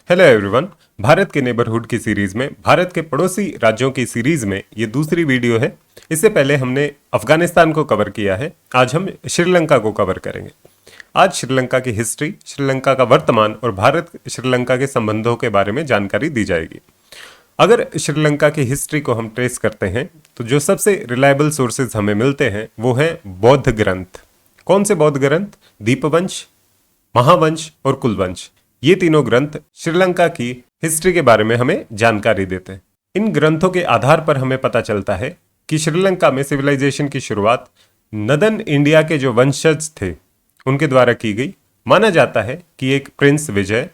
Hello everyone. Bharat के neighbourhood की series में भारत के पड़ोसी राज्यों की सीरीज में ये दूसरी वीडियो है। इससे पहले हमने अफगानिस्तान को कवर किया है। आज हम श्रीलंका को कवर करेंगे। आज श्रीलंका की हिस्ट्री, श्रीलंका का वर्तमान और भारत श्रीलंका के संबंधों के बारे में जानकारी दी जाएगी। अगर श्रीलंका की हिस्ट्री को हम ट्रेस करते हैं तो जो सबसे रिलायबल सोर्सेज हमें मिलते हैं वो है बौद्ध ग्रंथ। कौन से बौद्ध ग्रंथ? दीपवंश, महावंश और कुलवंश। ये तीनों ग्रंथ श्रीलंका की हिस्ट्री के बारे में हमें जानकारी देते हैं। इन ग्रंथों के आधार पर हमें पता चलता है कि श्रीलंका में सिविलाइजेशन की शुरुआत नदन इंडिया के जो वंशज थे उनके द्वारा की गई। माना जाता है कि एक प्रिंस विजय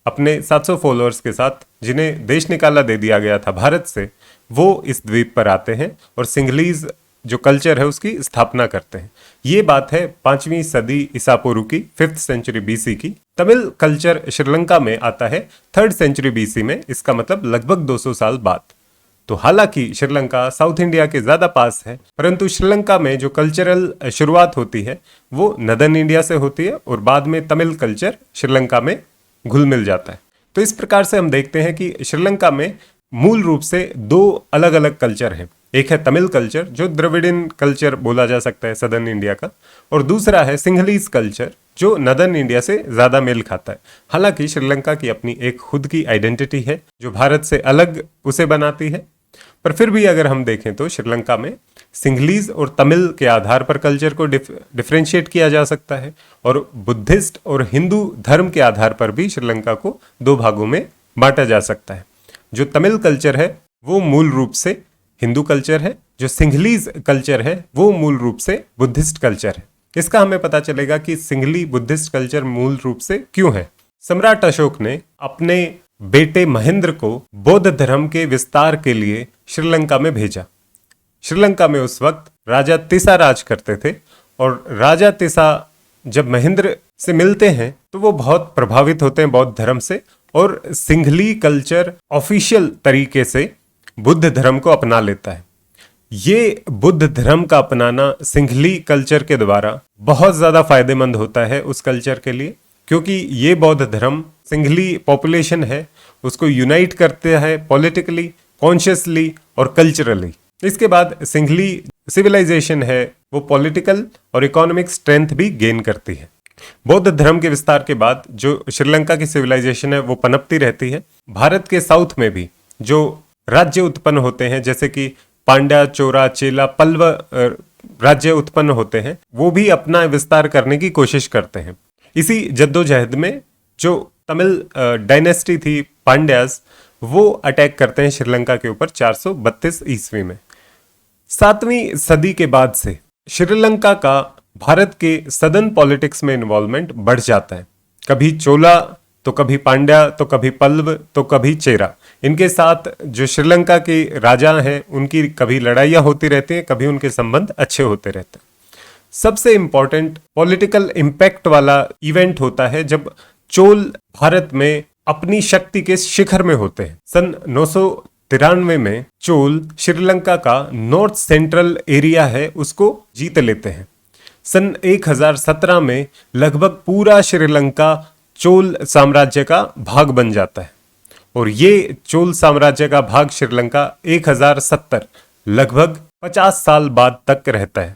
अपने 700 फॉलोअर्स के साथ, जिन्हें देश निकाला दे दिया गया था भारत से, वो इस द्वीप पर आते हैं और सिंहलीज जो कल्चर है उसकी स्थापना करते हैं। ये बात है 5वीं सदी ईसा पूर्व की, 5th सेंचुरी बीसी की। तमिल कल्चर श्रीलंका में आता है 3rd सेंचुरी बीसी में, इसका मतलब लगभग 200 साल बाद। तो हालांकि श्रीलंका साउथ इंडिया के ज्यादा पास है, परंतु श्रीलंका में जो कल्चरल शुरुआत होती है वो नदन इंडिया से होती है और बाद में तमिल कल्चर श्रीलंका में घुल मिल जाता है। तो इस प्रकार से हम देखते हैं कि श्रीलंका में मूल रूप से दो अलग अलग कल्चर हैं। एक है तमिल कल्चर जो द्रविडियन कल्चर बोला जा सकता है सदर्न इंडिया का, और दूसरा है सिंहलीज कल्चर जो नदर्न इंडिया से ज्यादा मेल खाता है। हालांकि श्रीलंका की अपनी एक खुद की आइडेंटिटी है जो भारत से अलग उसे बनाती है, पर फिर भी अगर हम देखें तो श्रीलंका में सिंहलीज और तमिल के आधार पर कल्चर को डिफ्रेंशिएट किया जा सकता है, और बुद्धिस्ट और हिंदू धर्म के आधार पर भी श्रीलंका को दो भागों में बांटा जा सकता है। जो तमिल कल्चर है वो मूल रूप से हिंदू कल्चर है, जो सिंहलीज कल्चर है वो मूल रूप से बुद्धिस्ट कल्चर है। इसका हमें पता चलेगा कि सिंहली बुद्धिस्ट कल्चर मूल रूप से क्यों है। सम्राट अशोक ने अपने बेटे महेंद्र को बौद्ध धर्म के विस्तार के लिए श्रीलंका में भेजा। श्रीलंका में उस वक्त राजा तिसा राज करते थे, और राजा तिसा जब महेंद्र से मिलते हैं तो वो बहुत प्रभावित होते हैं बौद्ध धर्म से, और सिंहली कल्चर ऑफिशियल तरीके से बुद्ध धर्म को अपना लेता है। ये बुद्ध धर्म का अपनाना सिंहली कल्चर के द्वारा बहुत ज्यादा फायदेमंद होता है उस कल्चर के लिए, क्योंकि ये बौद्ध धर्म सिंहली पॉपुलेशन है उसको यूनाइट करते हैं पॉलिटिकली, कॉन्शियसली और कल्चरली। इसके बाद सिंहली सिविलाइजेशन है वो पॉलिटिकल और इकोनॉमिक स्ट्रेंथ भी गेन करती है। बौद्ध धर्म के विस्तार के बाद जो श्रीलंका की सिविलाइजेशन है वो पनपती रहती है। भारत के साउथ में भी जो राज्य उत्पन्न होते हैं, जैसे कि पांड्या, चोरा, चेला, पल्लव राज्य उत्पन्न होते हैं, वो भी अपना विस्तार करने की कोशिश करते हैं। इसी जद्दोजहद में जो तमिल डायनेस्टी थी पांड्यास, वो अटैक करते हैं श्रीलंका के ऊपर 432 ईस्वी में। 7वीं सदी के बाद से श्रीलंका का भारत के सदर्न पॉलिटिक्स में इन्वॉल्वमेंट बढ़ जाता है। कभी चोला तो कभी पांड्या तो कभी पल्लव तो कभी चेरा, इनके साथ जो श्रीलंका के राजा हैं उनकी कभी लड़ाइयाँ होती रहती हैं, कभी उनके संबंध अच्छे होते रहते हैं। सबसे इंपॉर्टेंट पॉलिटिकल इम्पैक्ट वाला इवेंट होता है जब चोल भारत में अपनी शक्ति के शिखर में होते हैं। सन 993 में चोल श्रीलंका का नॉर्थ सेंट्रल एरिया है उसको जीत लेते हैं। सन 1017 में लगभग पूरा श्रीलंका चोल साम्राज्य का भाग बन जाता है, और ये चोल साम्राज्य का भाग श्रीलंका 1070 लगभग 50 साल बाद तक रहता है।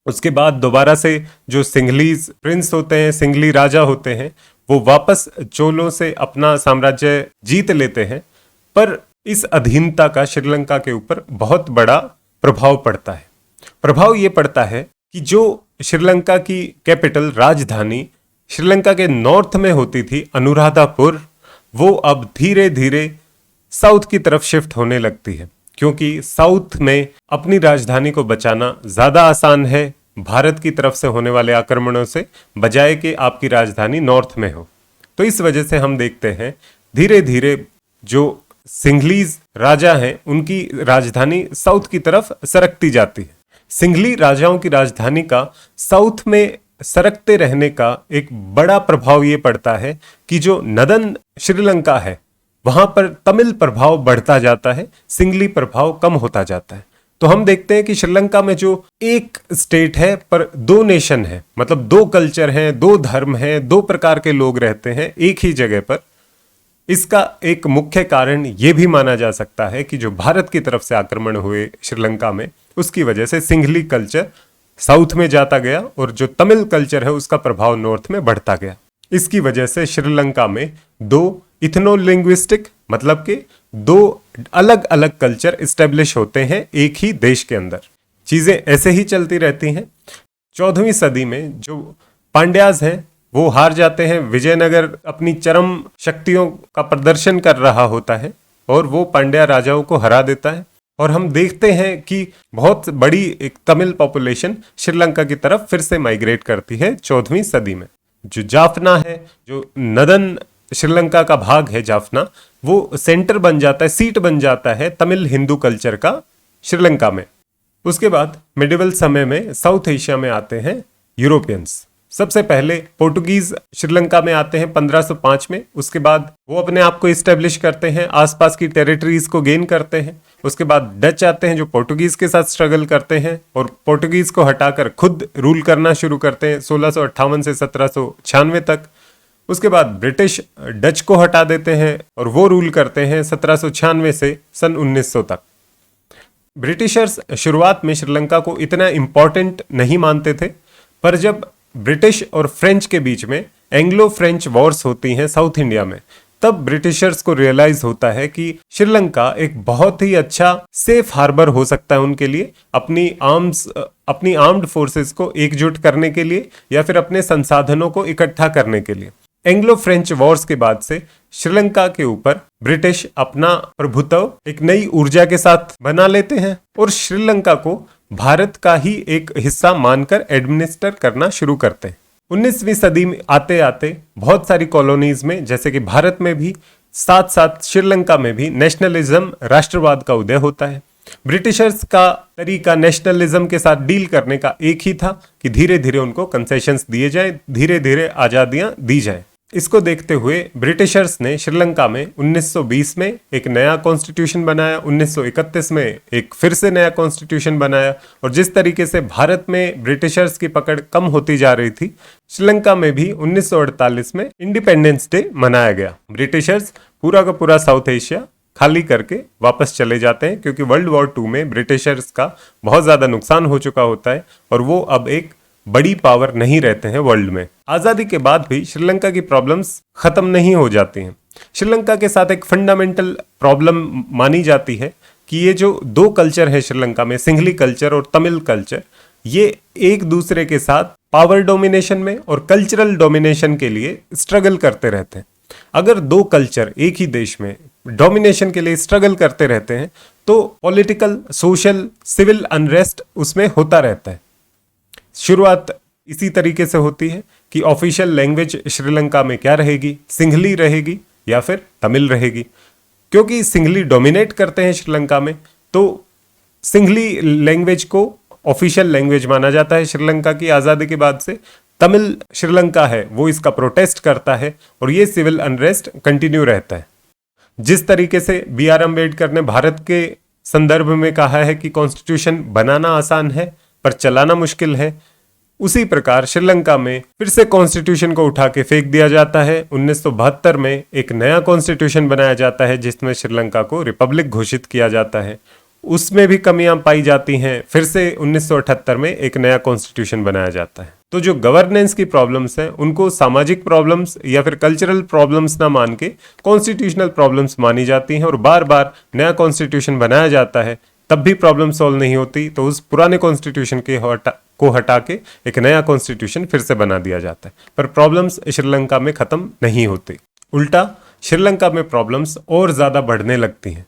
उसके बाद दोबारा से जो सिंहलीज प्रिंस होते हैं, सिंहली राजा होते हैं, वो वापस चोलों से अपना साम्राज्य जीत लेते हैं, पर इस अधीनता का श्रीलंका के ऊपर बहुत बड़ा प्रभाव पड़ता है। प्रभाव ये पड़ता है कि जो श्रीलंका की कैपिटल राजधानी श्रीलंका के नॉर्थ में होती थी अनुराधापुर, वो अब धीरे धीरे साउथ की तरफ शिफ्ट होने लगती है, क्योंकि साउथ में अपनी राजधानी को बचाना ज्यादा आसान है भारत की तरफ से होने वाले आक्रमणों से, बजाय कि आपकी राजधानी नॉर्थ में हो। तो इस वजह से हम देखते हैं धीरे धीरे जो सिंहलीज राजा हैं उनकी राजधानी साउथ की तरफ सरकती जाती है। सिंहली राजाओं की राजधानी का साउथ में सरकते रहने का एक बड़ा प्रभाव ये पड़ता है कि जो नदन श्रीलंका है वहां पर तमिल प्रभाव बढ़ता जाता है, सिंहली प्रभाव कम होता जाता है। तो हम देखते हैं कि श्रीलंका में जो एक स्टेट है पर दो नेशन है, मतलब दो कल्चर हैं, दो धर्म हैं, दो प्रकार के लोग रहते हैं एक ही जगह पर। इसका एक मुख्य कारण ये भी माना जा सकता है कि जो भारत की तरफ से आक्रमण हुए श्रीलंका में, उसकी वजह से सिंघली कल्चर साउथ में जाता गया और जो तमिल कल्चर है उसका प्रभाव नॉर्थ में बढ़ता गया। इसकी वजह से श्रीलंका में दो इथनोलिंग्विस्टिक मतलब कि दो अलग अलग कल्चर इस्टेब्लिश होते हैं एक ही देश के अंदर। चीजें ऐसे ही चलती रहती हैं। 14वीं सदी में जो पांड्याज हैं वो हार जाते हैं। विजयनगर अपनी चरम शक्तियों का प्रदर्शन कर रहा होता है और वो पांड्या राजाओं को हरा देता है और हम देखते हैं कि बहुत बड़ी एक तमिल पॉपुलेशन श्रीलंका की तरफ फिर से माइग्रेट करती है 14वीं सदी में। जो जाफना है, जो नदन श्रीलंका का भाग है जाफना, वो सेंटर बन जाता है, सीट बन जाता है तमिल हिंदू कल्चर का श्रीलंका में। उसके बाद मिडिवल समय में साउथ एशिया में आते हैं यूरोपियंस। सबसे पहले पोर्टुगीज श्रीलंका में आते हैं 1505 में। उसके बाद वो अपने आप को इस्टेब्लिश करते हैं, आसपास की टेरिटरीज को गेन करते हैं। उसके बाद डच आते हैं जो पोर्टुगीज के साथ स्ट्रगल करते हैं और पोर्टुगीज को हटाकर खुद रूल करना शुरू करते हैं 1658 से 1796 तक। उसके बाद ब्रिटिश डच को हटा देते हैं और वो रूल करते हैं 1796 से सन 1900 तक। ब्रिटिशर्स शुरुआत में श्रीलंका को इतना इम्पोर्टेंट नहीं मानते थे, पर जब ब्रिटिश और फ्रेंच के बीच में एंग्लो फ्रेंच वॉर्स होती हैं साउथ इंडिया में, तब ब्रिटिशर्स को रियलाइज होता है कि श्रीलंका एक बहुत ही अच्छा सेफ हार्बर हो सकता है उनके लिए, अपनी आर्म्ड फोर्सेस को एकजुट करने के लिए या फिर अपने संसाधनों को इकट्ठा करने के लिए। एंग्लो फ्रेंच वॉर्स के बाद से श्रीलंका के ऊपर ब्रिटिश अपना प्रभुत्व एक नई ऊर्जा के साथ बना लेते हैं और श्रीलंका को भारत का ही एक हिस्सा मानकर एडमिनिस्टर करना शुरू करते हैं। 19वीं सदी में आते आते बहुत सारी कॉलोनीज में, जैसे कि भारत में भी, साथ साथ श्रीलंका में भी नेशनलिज्म, राष्ट्रवाद का उदय होता है। ब्रिटिशर्स का तरीका नेशनलिज्म के साथ डील करने का एक ही था कि धीरे धीरे उनको कंसेशंस दिए जाएं, धीरे धीरे आज़ादियां दी जाएं। इसको देखते हुए ब्रिटिशर्स ने श्रीलंका में 1920 में एक नया कॉन्स्टिट्यूशन बनाया, 1931 में एक फिर से नया कॉन्स्टिट्यूशन बनाया और जिस तरीके से भारत में ब्रिटिशर्स की पकड़ कम होती जा रही थी, श्रीलंका में भी 1948 में इंडिपेंडेंस डे मनाया गया। ब्रिटिशर्स पूरा का पूरा साउथ एशिया खाली करके वापस चले जाते हैं क्योंकि वर्ल्ड वॉर 2 में ब्रिटिशर्स का बहुत ज़्यादा नुकसान हो चुका होता है और वो अब एक बड़ी पावर नहीं रहते हैं वर्ल्ड में। आज़ादी के बाद भी श्रीलंका की प्रॉब्लम्स खत्म नहीं हो जाती हैं। श्रीलंका के साथ एक फंडामेंटल प्रॉब्लम मानी जाती है कि ये जो दो कल्चर है श्रीलंका में, सिंघली कल्चर और तमिल कल्चर, ये एक दूसरे के साथ पावर डोमिनेशन में और कल्चरल डोमिनेशन के लिए स्ट्रगल करते रहते हैं। अगर दो कल्चर एक ही देश में डोमिनेशन के लिए स्ट्रगल करते रहते हैं तो पॉलिटिकल, सोशल, सिविल अनरेस्ट उसमें होता रहता है। शुरुआत इसी तरीके से होती है कि ऑफिशियल लैंग्वेज श्रीलंका में क्या रहेगी, सिंघली रहेगी या फिर तमिल रहेगी। क्योंकि सिंघली डोमिनेट करते हैं श्रीलंका में, तो सिंघली लैंग्वेज को ऑफिशियल लैंग्वेज माना जाता है श्रीलंका की आज़ादी के बाद से। तमिल श्रीलंका है वो इसका प्रोटेस्ट करता है और ये सिविल अनरेस्ट कंटिन्यू रहता है। जिस तरीके से B.R. अम्बेडकर ने भारत के संदर्भ में कहा है कि कॉन्स्टिट्यूशन बनाना आसान है पर चलाना मुश्किल है, उसी प्रकार श्रीलंका में फिर से कॉन्स्टिट्यूशन को उठा के फेंक दिया जाता है। 1972 में एक नया कॉन्स्टिट्यूशन बनाया जाता है जिसमें श्रीलंका को रिपब्लिक घोषित किया जाता है। उसमें भी कमियां पाई जाती हैं। फिर से 1978 में एक नया कॉन्स्टिट्यूशन बनाया जाता है। तो जो गवर्नेंस की प्रॉब्लम्स हैं उनको सामाजिक प्रॉब्लम्स या फिर कल्चरल प्रॉब्लम्स ना मान के कॉन्स्टिट्यूशनल प्रॉब्लम्स मानी जाती हैं और बार बार नया कॉन्स्टिट्यूशन बनाया जाता है, तब भी प्रॉब्लम सॉल्व नहीं होती। तो उस पुराने कॉन्स्टिट्यूशन को हटा के एक नया कॉन्स्टिट्यूशन फिर से बना दिया जाता है, पर प्रॉब्लम्स श्रीलंका में खत्म नहीं होती। उल्टा श्रीलंका में प्रॉब्लम्स और ज्यादा बढ़ने लगती हैं।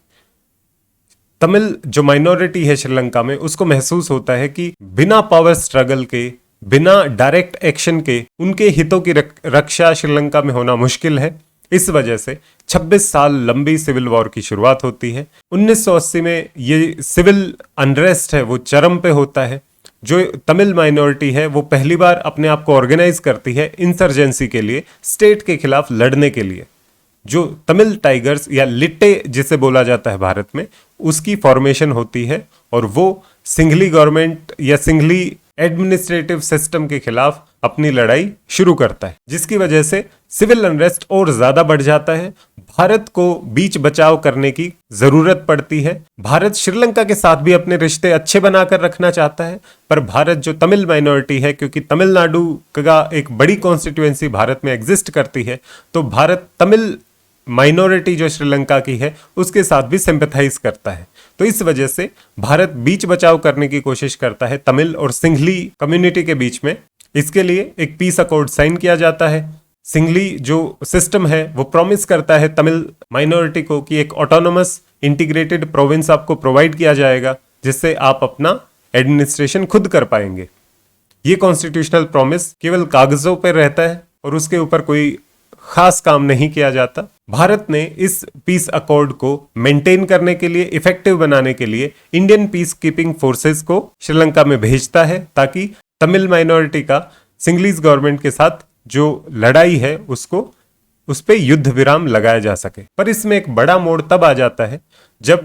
तमिल जो माइनॉरिटी है श्रीलंका में, उसको महसूस होता है कि बिना पावर स्ट्रगल के, बिना डायरेक्ट एक्शन के उनके हितों की रक्षा श्रीलंका में होना मुश्किल है। इस वजह से 26 साल लंबी सिविल वॉर की शुरुआत होती है। 1980 में ये सिविल अनरेस्ट है वो चरम पे होता है। जो तमिल माइनॉरिटी है वो पहली बार अपने आप को ऑर्गेनाइज करती है इंसर्जेंसी के लिए, स्टेट के खिलाफ लड़ने के लिए। जो तमिल टाइगर्स या लिट्टे जिसे बोला जाता है भारत में, उसकी फॉर्मेशन होती है और वो सिंघली गवर्नमेंट या सिंघली एडमिनिस्ट्रेटिव सिस्टम के खिलाफ अपनी लड़ाई शुरू करता है, जिसकी वजह से सिविल अनरेस्ट और ज्यादा बढ़ जाता है। भारत को बीच बचाव करने की जरूरत पड़ती है। भारत श्रीलंका के साथ भी अपने रिश्ते अच्छे बनाकर रखना चाहता है, पर भारत जो तमिल माइनॉरिटी है, क्योंकि तमिलनाडु का एक बड़ी कॉन्स्टिट्यूएंसी भारत में एग्जिस्ट करती है, तो भारत तमिल माइनॉरिटी जो श्रीलंका की है उसके साथ भी सिंपैथाइज करता है। तो इस वजह से भारत बीच बचाव करने की कोशिश करता है तमिल और सिंघली कम्युनिटी के बीच में। इसके लिए एक पीस अकॉर्ड साइन किया जाता है। सिंघली जो सिस्टम है वो प्रॉमिस करता है तमिल माइनॉरिटी को कि एक ऑटोनोमस इंटीग्रेटेड प्रोविंस आपको प्रोवाइड किया जाएगा, जिससे आप अपना एडमिनिस्ट्रेशन खुद कर पाएंगे। ये कॉन्स्टिट्यूशनल प्रॉमिस केवल कागजों पर रहता है और उसके ऊपर कोई खास काम नहीं किया जाता। भारत ने इस पीस अकॉर्ड को मेंटेन करने के लिए, इफेक्टिव बनाने के लिए इंडियन पीस कीपिंग फोर्सेस को श्रीलंका में भेजता है, ताकि तमिल माइनॉरिटी का सिंगलीज गवर्नमेंट के साथ जो लड़ाई है उस पे युद्ध विराम लगाया जा सके। पर इसमें एक बड़ा मोड़ तब आ जाता है जब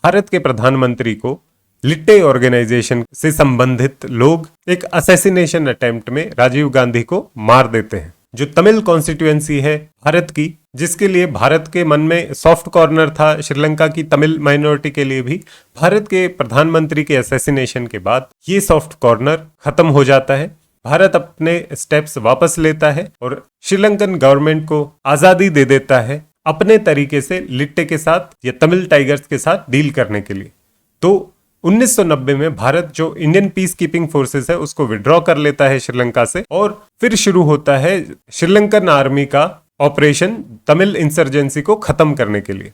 भारत के प्रधानमंत्री को लिट्टे ऑर्गेनाइजेशन से संबंधित लोग एक असैसिनेशन अटेम्प्ट में राजीव गांधी को मार देते हैं। जो तमिल कॉन्स्टिट्यूएंसी है भारत की, जिसके लिए भारत के मन में सॉफ्ट कॉर्नर था श्रीलंका की तमिल माइनॉरिटी के लिए भी, भारत के प्रधानमंत्री के असैसिनेशन के बाद ये सॉफ्ट कॉर्नर खत्म हो जाता है। भारत अपने स्टेप्स वापस लेता है और श्रीलंकन गवर्नमेंट को आजादी दे देता है अपने तरीके से लिट्टे के साथ या तमिल टाइगर्स के साथ डील करने के लिए। तो 1990 में भारत जो इंडियन पीस कीपिंग फोर्सेस है उसको विड्रॉ कर लेता है श्रीलंका से, और फिर शुरू होता है श्रीलंकन आर्मी का ऑपरेशन तमिल इंसर्जेंसी को खत्म करने के लिए।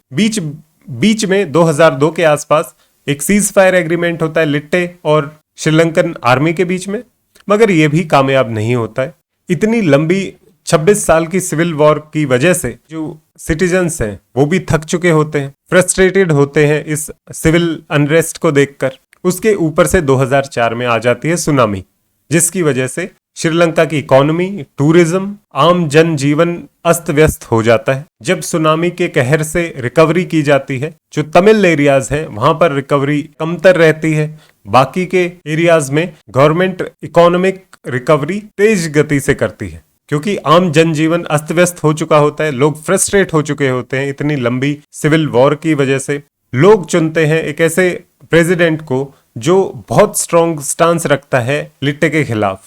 बीच में 2002 के आसपास एक सीज फायर एग्रीमेंट होता है लिट्टे और श्रीलंकन आर्मी के बीच में, मगर यह भी कामयाब नहीं होता है। इतनी लंबी 26 साल की सिविल वॉर की वजह से जो सिटीजन्स हैं वो भी थक चुके होते हैं, फ्रस्ट्रेटेड होते हैं इस सिविल अनरेस्ट को देखकर। उसके ऊपर से 2004 में आ जाती है सुनामी, जिसकी वजह से श्रीलंका की इकोनॉमी, टूरिज्म, आम जनजीवन अस्त व्यस्त हो जाता है। जब सुनामी के कहर से रिकवरी की जाती है, जो तमिल एरियाज हैं वहां पर रिकवरी कमतर रहती है, बाकी के एरियाज में गवर्नमेंट इकोनॉमिक रिकवरी तेज गति से करती है, क्योंकि आम जनजीवन अस्त व्यस्त हो चुका होता है, लोग फ्रस्ट्रेट हो चुके होते हैं इतनी लंबी सिविल वॉर की वजह से। लोग चुनते हैं एक ऐसे प्रेसिडेंट को जो बहुत स्ट्रॉन्ग स्टांस रखता है लिट्टे के खिलाफ।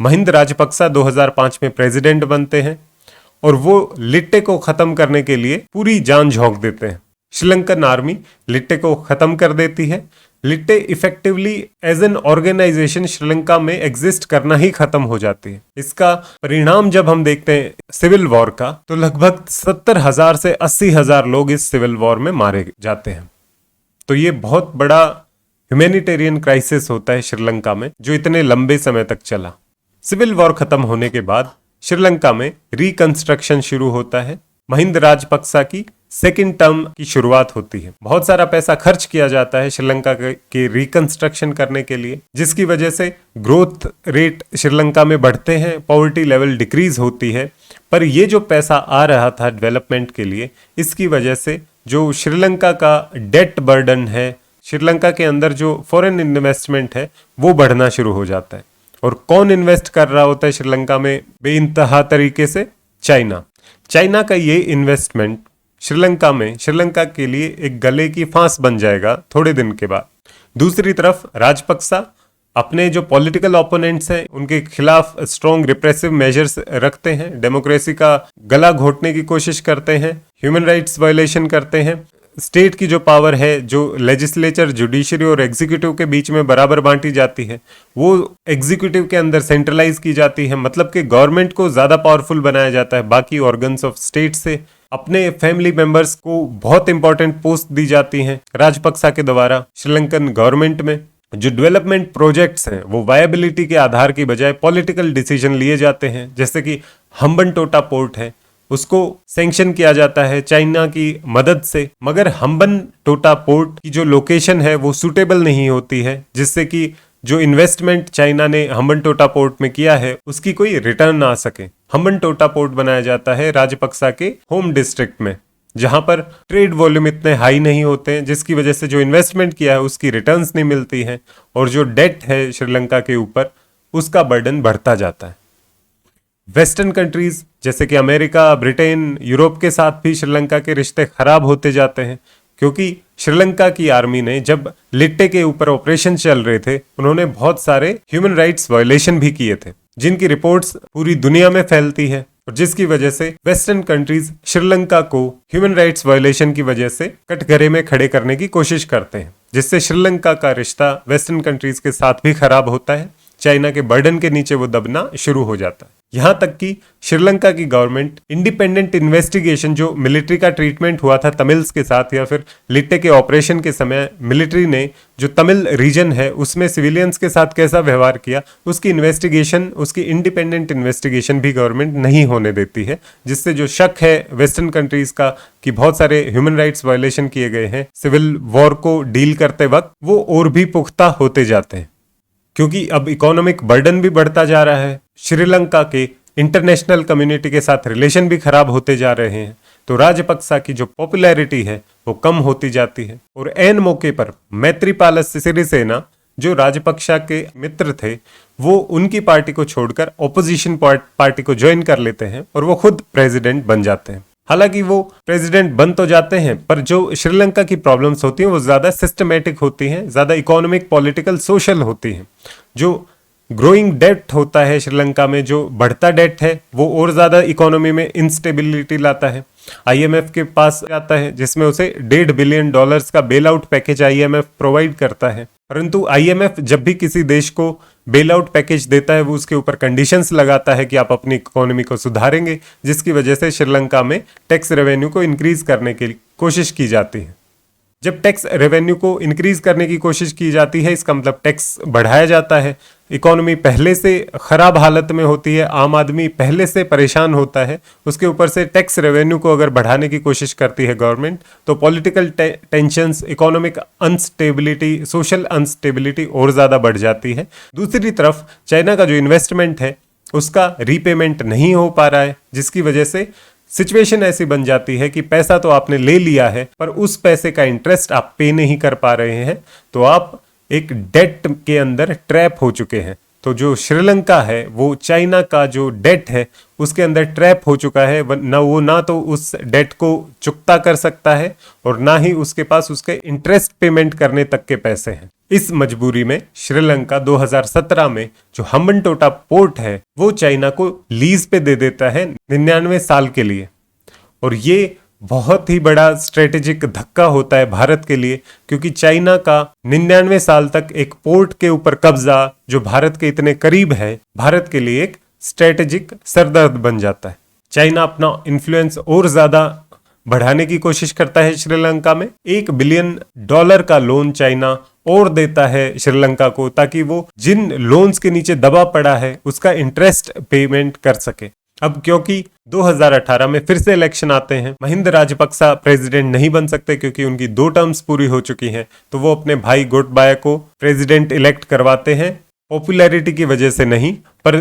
महिंद राजपक्सा 2005 में प्रेसिडेंट बनते हैं और वो लिट्टे को खत्म करने के लिए पूरी जान झोंक देते हैं। श्रीलंकन आर्मी लिट्टे को खत्म कर देती है। LTTE effectively as an organization Sri Lanka में एग्जिस्ट करना ही खत्म हो जाती है। इसका परिणाम जब हम देखते हैं सिविल वॉर का, तो लगभग 70,000 से 80,000 लोग इस सिविल वॉर में मारे जाते हैं। तो ये बहुत बड़ा ह्यूमैनिटेरियन क्राइसिस होता है श्रीलंका में, जो इतने लंबे समय तक चला। सिविल वॉर खत्म होने के बाद श्रीलंका में रिकंस्ट्रक्शन शुरू होता है। महिंद राजपक्सा की सेकेंड टर्म की शुरुआत होती है। बहुत सारा पैसा खर्च किया जाता है श्रीलंका के रिकंस्ट्रक्शन करने के लिए, जिसकी वजह से ग्रोथ रेट श्रीलंका में बढ़ते हैं, पॉवर्टी लेवल डिक्रीज होती है। पर ये जो पैसा आ रहा था डेवलपमेंट के लिए, इसकी वजह से जो श्रीलंका का डेट बर्डन है, श्रीलंका के अंदर जो फॉरेन इन्वेस्टमेंट है वो बढ़ना शुरू हो जाता है। और कौन इन्वेस्ट कर रहा होता है श्रीलंका में बेइंतहा तरीके से? चाइना का ये इन्वेस्टमेंट श्रीलंका के लिए एक गले की फांस बन जाएगा थोड़े दिन के बाद। दूसरी तरफ राजपक्सा अपने जो पॉलिटिकल ओपोनेंट्स हैं उनके खिलाफ स्ट्रॉन्ग रिप्रेसिव मेजर्स रखते हैं, डेमोक्रेसी का गला घोटने की कोशिश करते हैं, ह्यूमन राइट्स वायलेशन करते हैं। स्टेट की जो पावर है, जो लेजिस्लेचर, जुडिशरी और एग्जीक्यूटिव के बीच में बराबर बांटी जाती है, वो एग्जीक्यूटिव के अंदर सेंट्रलाइज की जाती है। मतलब कि गवर्नमेंट को ज्यादा पावरफुल बनाया जाता है बाकी ऑर्गन्स ऑफ स्टेट से। अपने फैमिली मेंबर्स को बहुत इंपॉर्टेंट पोस्ट दी जाती हैं राजपक्सा के द्वारा श्रीलंकन गवर्नमेंट में। जो डेवलपमेंट प्रोजेक्ट्स हैं वो वायबिलिटी के आधार की बजाय पॉलिटिकल डिसीजन लिए जाते हैं। जैसे कि हम्बनटोटा पोर्ट है, उसको सैंक्शन किया जाता है चाइना की मदद से, मगर हम्बनटोटा पोर्ट की जो लोकेशन है वो सूटेबल नहीं होती है, जिससे कि जो इन्वेस्टमेंट चाइना ने हम्बनटोटा पोर्ट में किया है उसकी कोई रिटर्न ना आ सके। हम्बनटोटा पोर्ट बनाया जाता है राजपक्सा के होम डिस्ट्रिक्ट में, जहां पर ट्रेड वॉल्यूम इतने हाई नहीं होते हैं, जिसकी वजह से जो इन्वेस्टमेंट किया है उसकी रिटर्न्स नहीं मिलती हैं, और जो डेट है श्रीलंका के ऊपर उसका बर्डन बढ़ता जाता है। वेस्टर्न कंट्रीज जैसे कि अमेरिका, ब्रिटेन, यूरोप के साथ भी श्रीलंका के रिश्ते खराब होते जाते हैं, क्योंकि श्रीलंका की आर्मी ने जब लिट्टे के ऊपर ऑपरेशन चल रहे थे, उन्होंने बहुत सारे ह्यूमन राइट्स वायलेशन भी किए थे, जिनकी रिपोर्ट्स पूरी दुनिया में फैलती है, और जिसकी वजह से वेस्टर्न कंट्रीज श्रीलंका को ह्यूमन राइट्स वायलेशन की वजह से कटघरे में खड़े करने की कोशिश करते हैं, जिससे श्रीलंका का रिश्ता वेस्टर्न कंट्रीज के साथ भी खराब होता है। चाइना के बर्डन के नीचे वो दबना शुरू हो जाता है। यहां तक कि श्रीलंका की गवर्नमेंट इंडिपेंडेंट इन्वेस्टिगेशन, जो मिलिट्री का ट्रीटमेंट हुआ था तमिल्स के साथ, या फिर लिट्टे के ऑपरेशन के समय मिलिट्री ने जो तमिल रीजन है उसमें सिविलियंस के साथ कैसा व्यवहार किया, उसकी इन्वेस्टिगेशन, उसकी इंडिपेंडेंट इन्वेस्टिगेशन भी गवर्नमेंट नहीं होने देती है, जिससे जो शक है वेस्टर्न कंट्रीज का कि बहुत सारे ह्यूमन राइट्स वायलेशन किए गए हैं सिविल वॉर को डील करते वक्त, वो और भी पुख्ता होते जाते हैं। क्योंकि अब इकोनॉमिक बर्डन भी बढ़ता जा रहा है, श्रीलंका के इंटरनेशनल कम्युनिटी के साथ रिलेशन भी खराब होते जा रहे हैं, तो राजपक्सा की जो पॉपुलैरिटी है वो कम होती जाती है। और ऐन मौके पर मैत्रीपाल सिरिसेना, जो राजपक्सा के मित्र थे, वो उनकी पार्टी को छोड़कर ऑपोजिशन पार्टी को ज्वाइन कर लेते हैं और वो खुद प्रेसिडेंट बन जाते हैं। हालांकि वो प्रेसिडेंट बन तो जाते हैं, पर जो श्रीलंका की प्रॉब्लम्स होती हैं वो ज़्यादा सिस्टमेटिक होती हैं, ज़्यादा इकोनॉमिक, पॉलिटिकल, सोशल होती हैं। जो ग्रोइंग डेट होता है श्रीलंका में, जो बढ़ता डेट है, वो और ज़्यादा इकोनॉमी में इंस्टेबिलिटी लाता है। आईएमएफ के पास जाता है, जिसमें उसे $1.5 बिलियन का bail out package IMF provide करता है। परंतु आईएमएफ जब भी किसी देश को बेल आउट पैकेज देता है, वो उसके ऊपर कंडीशंस लगाता है कि आप अपनी इकोनॉमी को सुधारेंगे, जिसकी वजह से श्रीलंका में टैक्स रेवेन्यू को इंक्रीज करने की कोशिश की जाती है। जब टैक्स रेवेन्यू को इंक्रीज करने की कोशिश की जाती है, इसका मतलब टैक्स बढ़ाया जाता है। इकोनॉमी पहले से खराब हालत में होती है, आम आदमी पहले से परेशान होता है, उसके ऊपर से टैक्स रेवेन्यू को अगर बढ़ाने की कोशिश करती है गवर्नमेंट, तो political tensions, economic instability, social instability और ज़्यादा बढ़ जाती है। दूसरी तरफ चाइना का जो इन्वेस्टमेंट है उसका रीपेमेंट नहीं हो पा रहा है, जिसकी वजह से सिचुएशन ऐसी बन जाती है कि पैसा तो आपने ले लिया है, पर उस पैसे का इंटरेस्ट आप पे नहीं कर पा रहे हैं, तो आप एक डेट के अंदर ट्रैप हो चुके हैं। तो जो श्रीलंका है वो चाइना का जो डेट है उसके अंदर ट्रैप हो चुका है। ना तो उस डेट को चुकता कर सकता है और ना ही उसके पास उसके इंटरेस्ट पेमेंट करने तक के पैसे हैं। इस मजबूरी में श्रीलंका 2017 में जो हम्बनटोटा पोर्ट है वो चाइना को लीज पे दे देता है 99 साल के लिए। और ये बहुत ही बड़ा स्ट्रेटेजिक धक्का होता है भारत के लिए, क्योंकि चाइना का 99 साल तक एक पोर्ट के ऊपर कब्जा, जो भारत के इतने करीब है, भारत के लिए एक स्ट्रेटेजिक सरदर्द बन जाता है। चाइना अपना इन्फ्लुएंस और ज्यादा बढ़ाने की कोशिश करता है श्रीलंका में। $1 बिलियन का लोन चाइना और देता है श्रीलंका को, ताकि वो जिन लोन्स के नीचे दबा पड़ा है उसका इंटरेस्ट पेमेंट कर सके। अब क्योंकि 2018 में फिर से इलेक्शन आते हैं, महिंदा राजपक्सा प्रेसिडेंट नहीं बन सकते क्योंकि उनकी 2 टर्म्स पूरी हो चुकी हैं, तो वो अपने भाई गोटबाया को प्रेसिडेंट इलेक्ट करवाते हैं, पॉपुलैरिटी की वजह से नहीं, पर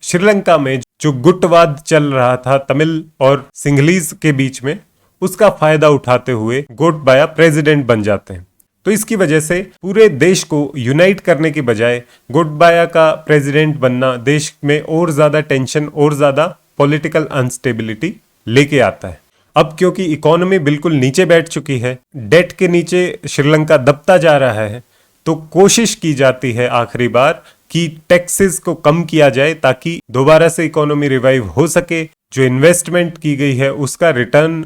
श्रीलंका में जो गुटवाद चल रहा था तमिल और सिंघलीज के बीच में, उसका फायदा उठाते हुए गोटबाया प्रेसिडेंट बन जाते हैं। तो इसकी वजह से पूरे देश को यूनाइट करने की बजाय गोटबाया का प्रेसिडेंट बनना देश में और ज्यादा टेंशन और ज्यादा पॉलिटिकल अनस्टेबिलिटी लेके आता है। अब क्योंकि इकोनॉमी बिल्कुल नीचे बैठ चुकी है, डेट के नीचे श्रीलंका दबता जा रहा है, तो कोशिश की जाती है आखिरी बार कि टैक्सेस को कम किया जाए ताकि दोबारा से इकोनॉमी रिवाइव हो सके, जो इन्वेस्टमेंट की गई है उसका रिटर्न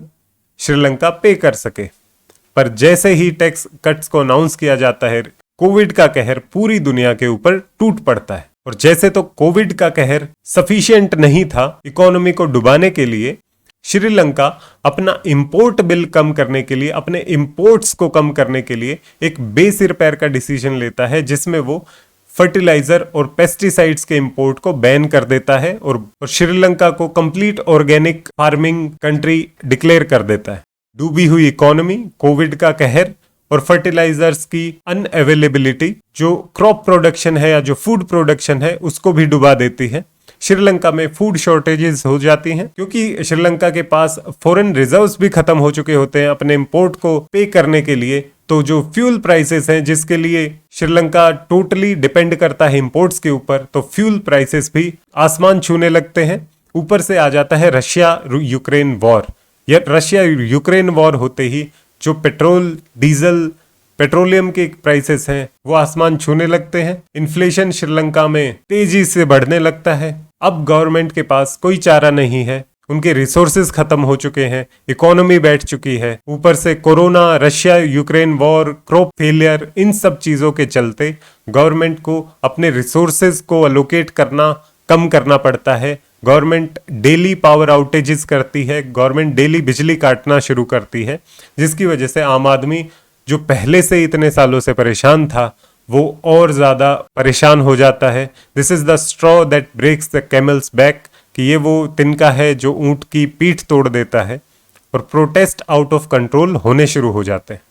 श्रीलंका पे कर सके। पर जैसे ही टैक्स कट्स को अनाउंस किया जाता है, कोविड का कहर पूरी दुनिया के ऊपर टूट पड़ता है। और जैसे तो कोविड का कहर सफिशिएंट नहीं था इकोनॉमी को डुबाने के लिए, श्रीलंका अपना इंपोर्ट बिल कम करने के लिए, अपने इंपोर्ट्स को कम करने के लिए एक बेसिर पैर का डिसीजन लेता है, जिसमें वो फर्टिलाइजर और पेस्टिसाइड्स के इंपोर्ट को बैन कर देता है और श्रीलंका को complete organic farming country declare कर देता है। डूबी हुई इकोनॉमी, कोविड का कहर और फर्टिलाइजर्स की अनअवेलेबिलिटी जो क्रॉप प्रोडक्शन है या जो फूड प्रोडक्शन है उसको भी डुबा देती है। श्रीलंका में फूड शॉर्टेजेस हो जाती हैं क्योंकि श्रीलंका के पास फॉरेन रिजर्व्स भी खत्म हो चुके होते हैं अपने इंपोर्ट को पे करने के लिए। तो जो फ्यूल प्राइसेस हैं, जिसके लिए श्रीलंका टोटली डिपेंड करता है इंपोर्ट्स के ऊपर, तो फ्यूल प्राइसेस भी आसमान छूने लगते हैं। ऊपर से आ जाता है रशिया यूक्रेन वॉर। या रशिया यूक्रेन वॉर होते ही जो पेट्रोल, डीजल, पेट्रोलियम के प्राइसेस हैं वो आसमान छूने लगते हैं। इन्फ्लेशन श्रीलंका में तेजी से बढ़ने लगता है। अब गवर्नमेंट के पास कोई चारा नहीं है, उनके रिसोर्सेज खत्म हो चुके हैं, इकोनॉमी बैठ चुकी है। ऊपर से corona, Russia Ukraine war, crop failure, इन सब चीजों के चलते गवर्नमेंट को अपने रिसोर्सेज को अलोकेट करना कम करना पड़ता है। गवर्नमेंट डेली पावर आउटेजेस करती है, गवर्नमेंट डेली बिजली काटना शुरू करती है, जिसकी वजह से आम आदमी जो पहले से इतने सालों से परेशान था वो और ज्यादा परेशान हो जाता है। This is the straw that breaks the camel's back, कि ये वो तिनका है जो ऊंट की पीठ तोड़ देता है। और प्रोटेस्ट आउट ऑफ कंट्रोल होने शुरू हो जाते हैं।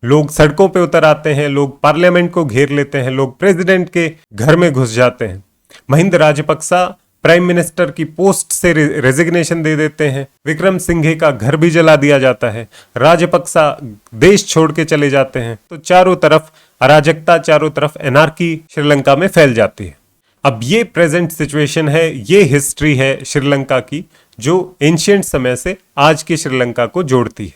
लोग सड़कों पे उतर आते हैं, लोग पार्लियामेंट को घेर लेते हैं, लोग प्रेसिडेंट के घर में घुस जाते हैं। महिंदा राजपक्सा प्राइम मिनिस्टर की पोस्ट से रेजिग्नेशन दे देते हैं। विक्रम सिंघे का घर भी जला दिया जाता है। राजपक्सा देश छोड़ के चले जाते हैं। तो चारों तरफ अराजकता, चारों एनार्की एनार्की श्रीलंका में फैल जाती है। अब ये प्रेजेंट सिचुएशन है, ये हिस्ट्री है श्रीलंका की, जो एंशिएंट समय से आज की श्रीलंका को जोड़ती है।